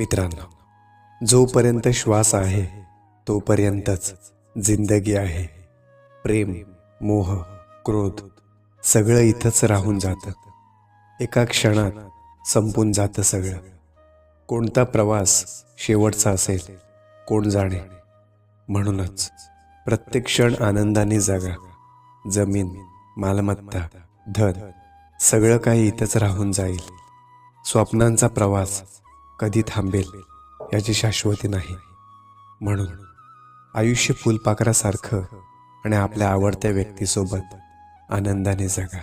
मित्रांनो, जोपर्यंत श्वास आहे तोपर्यंतच जिंदगी आहे. प्रेम, मोह, क्रोध सगळं इथंच राहून जातं. एका क्षणात संपून जातं सगळं. कोणता प्रवास शेवटचा असेल कोण जाणे. म्हणूनच प्रत्येक क्षण आनंदाने जगा. जमीन, मालमत्ता, धन सगळं काही इथंच राहून जाईल. स्वप्नांचा प्रवास कधी थांबेल याची शाश्वती नाही. म्हणून आयुष्य फुलपाखरासारखं आणि आपल्या आवडत्या व्यक्तीसोबत आनंदाने जगा.